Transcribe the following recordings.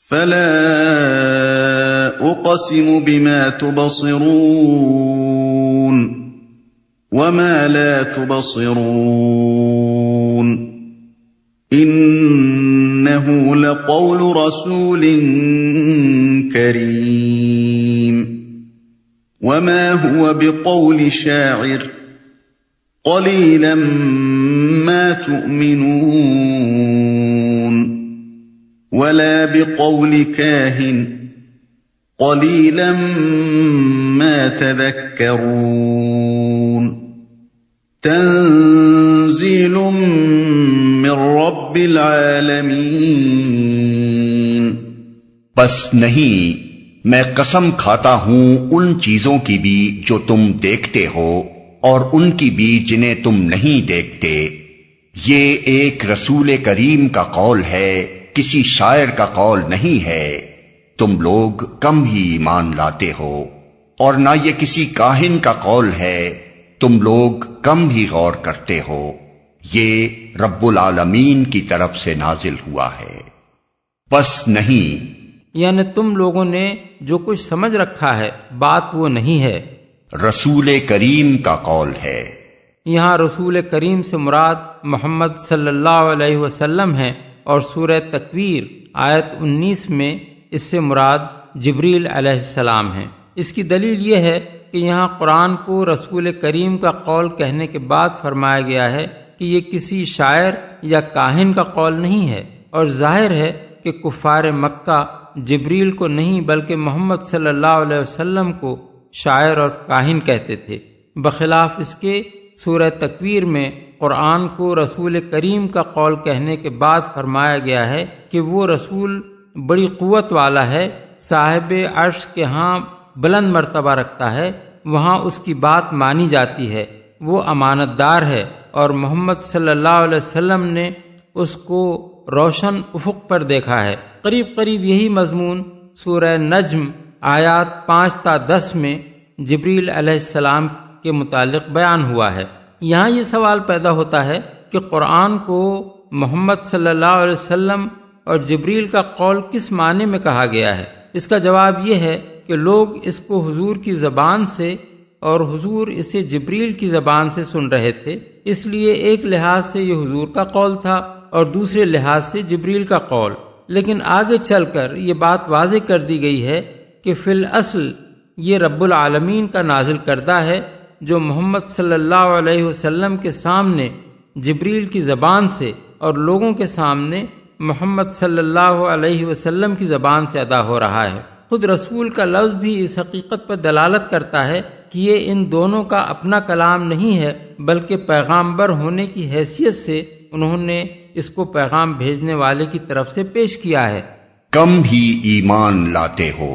فلا اقسم بما تبصرون وما لا تبصرون انه لقول رسول کریم وما هو بقول شاعر قليلا ما تؤمنون ولا بقول كاهن قليلا ما تذكرون تنزيل من رب العالمين بس نہیں، میں قسم کھاتا ہوں ان چیزوں کی بھی جو تم دیکھتے ہو اور ان کی بھی جنہیں تم نہیں دیکھتے۔ یہ ایک رسول کریم کا قول ہے، کسی شاعر کا قول نہیں ہے۔ تم لوگ کم ہی ایمان لاتے ہو، اور نہ یہ کسی کاہن کا قول ہے، تم لوگ کم ہی غور کرتے ہو۔ یہ رب العالمین کی طرف سے نازل ہوا ہے۔ بس نہیں، یعنی تم لوگوں نے جو کچھ سمجھ رکھا ہے بات وہ نہیں ہے، رسول کریم کا قول ہے۔ یہاں رسول کریم سے مراد محمد صلی اللہ علیہ وسلم ہیں، اور سورہ تکویر آیت 19 میں اس سے مراد جبریل علیہ السلام ہیں۔ اس کی دلیل یہ ہے کہ یہاں قرآن کو رسول کریم کا قول کہنے کے بعد فرمایا گیا ہے کہ یہ کسی شاعر یا کاہن کا قول نہیں ہے، اور ظاہر ہے کہ کفار مکہ جبریل کو نہیں بلکہ محمد صلی اللہ علیہ وسلم کو شاعر اور کاہن کہتے تھے۔ بخلاف اس کے سورہ تکویر میں قرآن کو رسول کریم کا قول کہنے کے بعد فرمایا گیا ہے کہ وہ رسول بڑی قوت والا ہے، صاحب عرش کے ہاں بلند مرتبہ رکھتا ہے، وہاں اس کی بات مانی جاتی ہے، وہ امانت دار ہے، اور محمد صلی اللہ علیہ وسلم نے اس کو روشن افق پر دیکھا ہے۔ قریب قریب یہی مضمون سورہ نجم آیات 5 تا 10 میں جبریل علیہ السلام کے متعلق بیان ہوا ہے۔ یہاں یہ سوال پیدا ہوتا ہے کہ قرآن کو محمد صلی اللہ علیہ وسلم اور جبریل کا قول کس معنی میں کہا گیا ہے؟ اس کا جواب یہ ہے کہ لوگ اس کو حضور کی زبان سے اور حضور اسے جبریل کی زبان سے سن رہے تھے، اس لیے ایک لحاظ سے یہ حضور کا قول تھا اور دوسرے لحاظ سے جبریل کا قول۔ لیکن آگے چل کر یہ بات واضح کر دی گئی ہے کہ فی الاصل یہ رب العالمین کا نازل کردہ ہے، جو محمد صلی اللہ علیہ وسلم کے سامنے جبریل کی زبان سے اور لوگوں کے سامنے محمد صلی اللہ علیہ وسلم کی زبان سے ادا ہو رہا ہے۔ خود رسول کا لفظ بھی اس حقیقت پر دلالت کرتا ہے کہ یہ ان دونوں کا اپنا کلام نہیں ہے، بلکہ پیغامبر ہونے کی حیثیت سے انہوں نے اس کو پیغام بھیجنے والے کی طرف سے پیش کیا ہے۔ کم ہی ایمان لاتے ہو،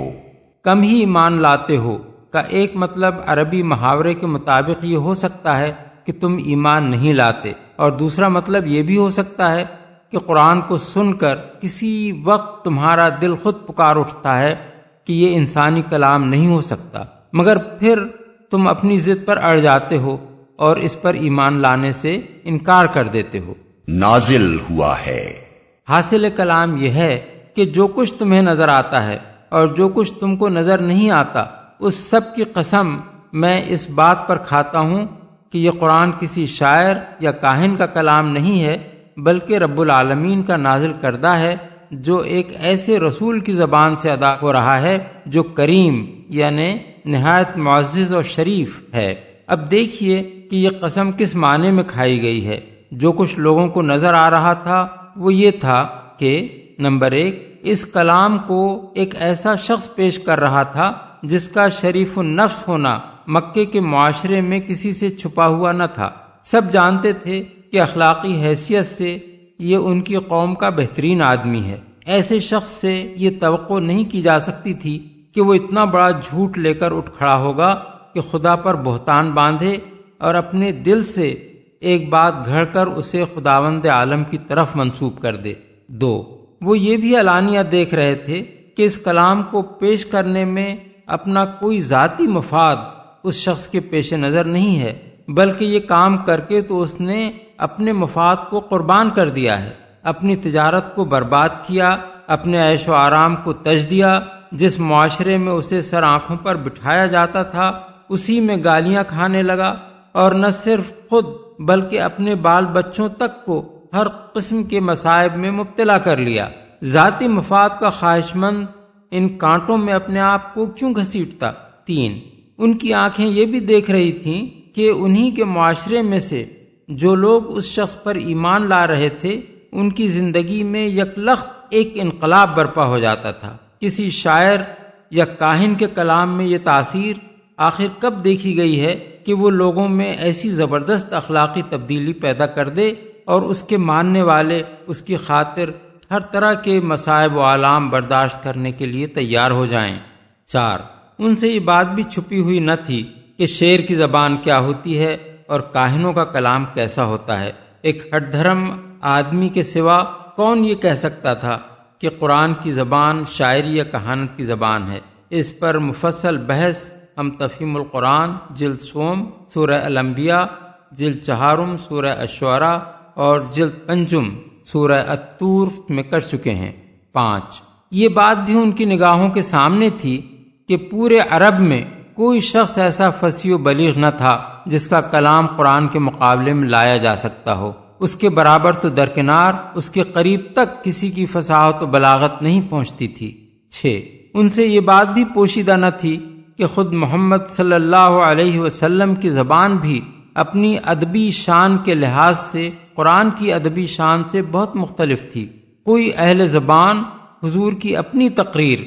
کم ہی ایمان لاتے ہو کا ایک مطلب عربی محاورے کے مطابق یہ ہو سکتا ہے کہ تم ایمان نہیں لاتے، اور دوسرا مطلب یہ بھی ہو سکتا ہے کہ قرآن کو سن کر کسی وقت تمہارا دل خود پکار اٹھتا ہے کہ یہ انسانی کلام نہیں ہو سکتا، مگر پھر تم اپنی ضد پر اڑ جاتے ہو اور اس پر ایمان لانے سے انکار کر دیتے ہو۔ نازل ہوا ہے۔ حاصل کلام یہ ہے کہ جو کچھ تمہیں نظر آتا ہے اور جو کچھ تم کو نظر نہیں آتا، اس سب کی قسم میں اس بات پر کھاتا ہوں کہ یہ قرآن کسی شاعر یا کاہن کا کلام نہیں ہے، بلکہ رب العالمین کا نازل کردہ ہے، جو ایک ایسے رسول کی زبان سے ادا ہو رہا ہے جو کریم یعنی نہایت معزز اور شریف ہے۔ اب دیکھیے کہ یہ قسم کس معنی میں کھائی گئی ہے۔ جو کچھ لوگوں کو نظر آ رہا تھا وہ یہ تھا کہ نمبر 1، اس کلام کو ایک ایسا شخص پیش کر رہا تھا جس کا شریف النفس ہونا مکے کے معاشرے میں کسی سے چھپا ہوا نہ تھا۔ سب جانتے تھے کہ اخلاقی حیثیت سے یہ ان کی قوم کا بہترین آدمی ہے۔ ایسے شخص سے یہ توقع نہیں کی جا سکتی تھی کہ وہ اتنا بڑا جھوٹ لے کر اٹھ کھڑا ہوگا کہ خدا پر بہتان باندھے اور اپنے دل سے ایک بات گھڑ کر اسے خداوند عالم کی طرف منسوب کر دے۔ 2، وہ یہ بھی علانیہ دیکھ رہے تھے کہ اس کلام کو پیش کرنے میں اپنا کوئی ذاتی مفاد اس شخص کے پیش نظر نہیں ہے، بلکہ یہ کام کر کے تو اس نے اپنے مفاد کو قربان کر دیا ہے، اپنی تجارت کو برباد کیا، اپنے عیش و آرام کو تج دیا، جس معاشرے میں اسے سر آنکھوں پر بٹھایا جاتا تھا اسی میں گالیاں کھانے لگا، اور نہ صرف خود بلکہ اپنے بال بچوں تک کو ہر قسم کے مصائب میں مبتلا کر لیا۔ ذاتی مفاد کا خواہش مند ان کانٹوں میں اپنے آپ کو کیوں گھسیٹتا؟ 3، ان کی آنکھیں یہ بھی دیکھ رہی تھیں کہ انہی کے معاشرے میں سے جو لوگ اس شخص پر ایمان لا رہے تھے ان کی زندگی میں یکلخت ایک انقلاب برپا ہو جاتا تھا۔ کسی شاعر یا کاہن کے کلام میں یہ تاثیر آخر کب دیکھی گئی ہے کہ وہ لوگوں میں ایسی زبردست اخلاقی تبدیلی پیدا کر دے اور اس کے ماننے والے اس کی خاطر ہر طرح کے مصائب و آلام برداشت کرنے کے لیے تیار ہو جائیں۔ 4، ان سے یہ بات بھی چھپی ہوئی نہ تھی کہ شعر کی زبان کیا ہوتی ہے اور کاہنوں کا کلام کیسا ہوتا ہے۔ ایک ہٹ دھرم آدمی کے سوا کون یہ کہہ سکتا تھا کہ قرآن کی زبان شاعری یا کہانت کی زبان ہے؟ اس پر مفصل بحث ہم تفہیم القرآن جلد سوم سورہ الانبیاء، جلد چہارم سورہ الشعراء اور جلد پنجم سورہ الطور میں کر چکے ہیں۔ 5، یہ بات بھی ان کی نگاہوں کے سامنے تھی کہ پورے عرب میں کوئی شخص ایسا فصیح و بلیغ نہ تھا جس کا کلام قرآن کے مقابلے میں لایا جا سکتا ہو۔ اس کے برابر تو درکنار اس کے قریب تک کسی کی فصاحت و بلاغت نہیں پہنچتی تھی۔ 6، ان سے یہ بات بھی پوشیدہ نہ تھی کہ خود محمد صلی اللہ علیہ وسلم کی زبان بھی اپنی ادبی شان کے لحاظ سے قرآن کی ادبی شان سے بہت مختلف تھی۔ کوئی اہل زبان حضور کی اپنی تقریر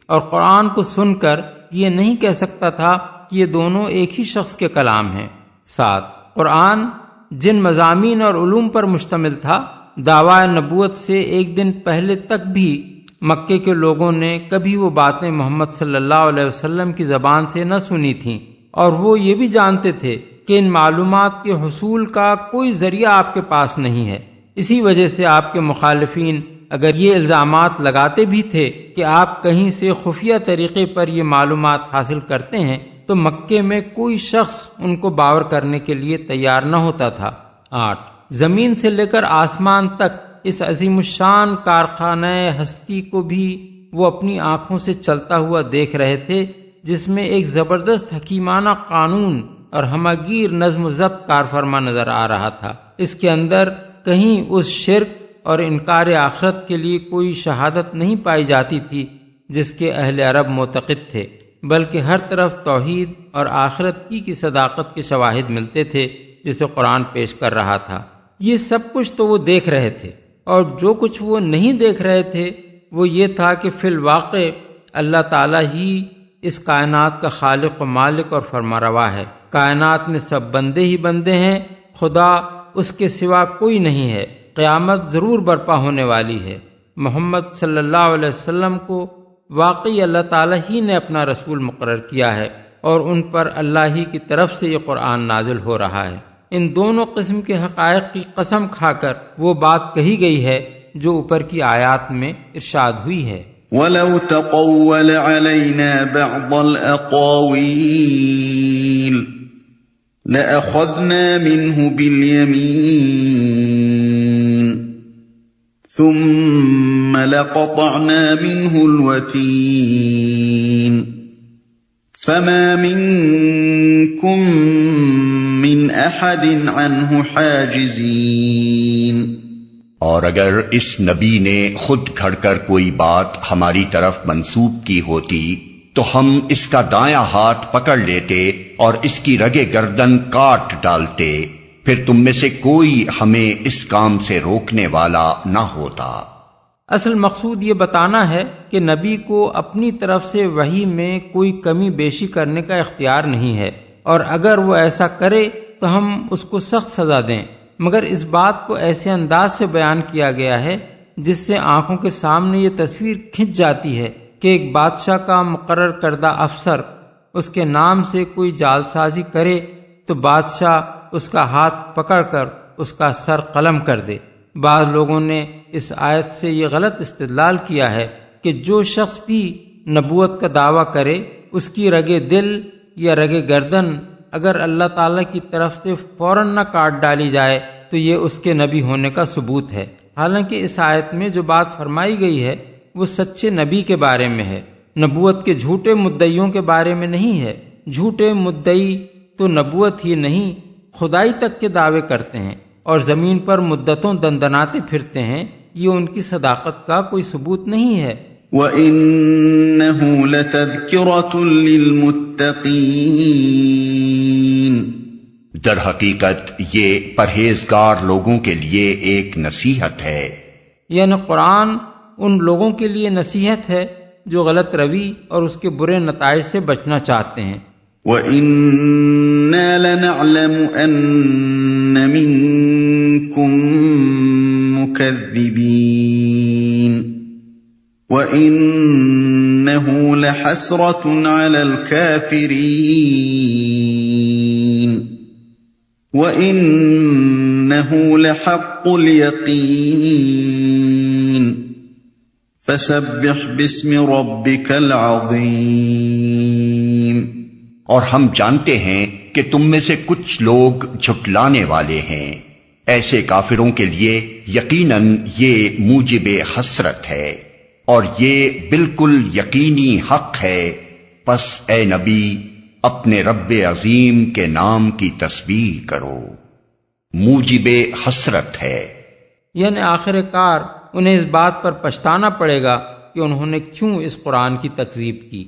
اور قرآن کو سن کر یہ نہیں کہہ سکتا تھا کہ یہ دونوں ایک ہی شخص کے کلام ہیں۔ 7، قرآن جن مضامین اور علوم پر مشتمل تھا، دعویٰ نبوت سے ایک دن پہلے تک بھی مکے کے لوگوں نے کبھی وہ باتیں محمد صلی اللہ علیہ وسلم کی زبان سے نہ سنی تھیں، اور وہ یہ بھی جانتے تھے کہ ان معلومات کے حصول کا کوئی ذریعہ آپ کے پاس نہیں ہے۔ اسی وجہ سے آپ کے مخالفین اگر یہ الزامات لگاتے بھی تھے کہ آپ کہیں سے خفیہ طریقے پر یہ معلومات حاصل کرتے ہیں تو مکے میں کوئی شخص ان کو باور کرنے کے لیے تیار نہ ہوتا تھا۔ 8، زمین سے لے کر آسمان تک اس عظیم الشان کارخانہ ہستی کو بھی وہ اپنی آنکھوں سے چلتا ہوا دیکھ رہے تھے، جس میں ایک زبردست حکیمانہ قانون اور ہمگیر نظم و ضبط کار فرما نظر آ رہا تھا۔ اس کے اندر کہیں اس شرک اور انکار آخرت کے لیے کوئی شہادت نہیں پائی جاتی تھی جس کے اہل عرب معتقد تھے، بلکہ ہر طرف توحید اور آخرت کی صداقت کے شواہد ملتے تھے جسے قرآن پیش کر رہا تھا۔ یہ سب کچھ تو وہ دیکھ رہے تھے، اور جو کچھ وہ نہیں دیکھ رہے تھے وہ یہ تھا کہ فی الواقع اللہ تعالیٰ ہی اس کائنات کا خالق و مالک اور فرماروا ہے۔ کائنات میں سب بندے ہی بندے ہیں، خدا اس کے سوا کوئی نہیں ہے۔ قیامت ضرور برپا ہونے والی ہے۔ محمد صلی اللہ علیہ وسلم کو واقعی اللہ تعالیٰ ہی نے اپنا رسول مقرر کیا ہے، اور ان پر اللہ ہی کی طرف سے یہ قرآن نازل ہو رہا ہے۔ ان دونوں قسم کے حقائق کی قسم کھا کر وہ بات کہی گئی ہے جو اوپر کی آیات میں ارشاد ہوئی ہے۔ وَلَوْ تَقَوَّلَ عَلَيْنَا بَعْضَ الْأَقَاوِيلِ لَأَخَذْنَا مِنْهُ بِالْيَمِينِ ثُمَّ لَقَطَعْنَا مِنْهُ الْوَتِينَ فَمَا مِنْكُمْ مِنْ أَحَدٍ عَنْهُ حَاجِزِينَ۔ اور اگر اس نبی نے خود گھڑ کر کوئی بات ہماری طرف منسوب کی ہوتی تو ہم اس کا دایاں ہاتھ پکڑ لیتے اور اس کی رگے گردن کاٹ ڈالتے، پھر تم میں سے کوئی ہمیں اس کام سے روکنے والا نہ ہوتا۔ اصل مقصود یہ بتانا ہے کہ نبی کو اپنی طرف سے وحی میں کوئی کمی بیشی کرنے کا اختیار نہیں ہے، اور اگر وہ ایسا کرے تو ہم اس کو سخت سزا دیں، مگر اس بات کو ایسے انداز سے بیان کیا گیا ہے جس سے آنکھوں کے سامنے یہ تصویر کھنچ جاتی ہے کہ ایک بادشاہ کا مقرر کردہ افسر اس کے نام سے کوئی جعلسازی کرے تو بادشاہ اس کا ہاتھ پکڑ کر اس کا سر قلم کر دے۔ بعض لوگوں نے اس آیت سے یہ غلط استدلال کیا ہے کہ جو شخص بھی نبوت کا دعویٰ کرے اس کی رگے دل یا رگے گردن اگر اللہ تعالیٰ کی طرف سے فوراً نہ کاٹ ڈالی جائے تو یہ اس کے نبی ہونے کا ثبوت ہے۔ حالانکہ اس آیت میں جو بات فرمائی گئی ہے وہ سچے نبی کے بارے میں ہے، نبوت کے جھوٹے مدعیوں کے بارے میں نہیں ہے۔ جھوٹے مدعی تو نبوت ہی نہیں خدائی تک کے دعوے کرتے ہیں اور زمین پر مدتوں دندناتے پھرتے ہیں، یہ ان کی صداقت کا کوئی ثبوت نہیں ہے۔ وَإِنَّهُ لَتَذْكِرَةٌ لِّلْمُتَّقِينَ، در حقیقت یہ پرہیزگار لوگوں کے لیے ایک نصیحت ہے۔ یعنی قرآن ان لوگوں کے لیے نصیحت ہے جو غلط روی اور اس کے برے نتائج سے بچنا چاہتے ہیں۔ وَإِنَّا لَنَعْلَمُ أَنَّ مِنكُم مُّكَذِّبِينَ وَإِنَّهُ لَحَسْرَةٌ عَلَى الْكَافِرِينَ وَإِنَّهُ لَحَقُّ الْيَقِينِ فَسَبِّحْ بِاسْمِ رَبِّكَ الْعَظِيمِ۔ اور ہم جانتے ہیں کہ تم میں سے کچھ لوگ جھٹلانے والے ہیں، ایسے کافروں کے لیے یقیناً یہ موجب حسرت ہے اور یہ بالکل یقینی حق ہے، پس اے نبی اپنے رب عظیم کے نام کی تسبیح کرو، موجب حسرت ہے۔ یعنی آخر کار انہیں اس بات پر پچھتانا پڑے گا کہ انہوں نے کیوں اس قرآن کی تکذیب کی۔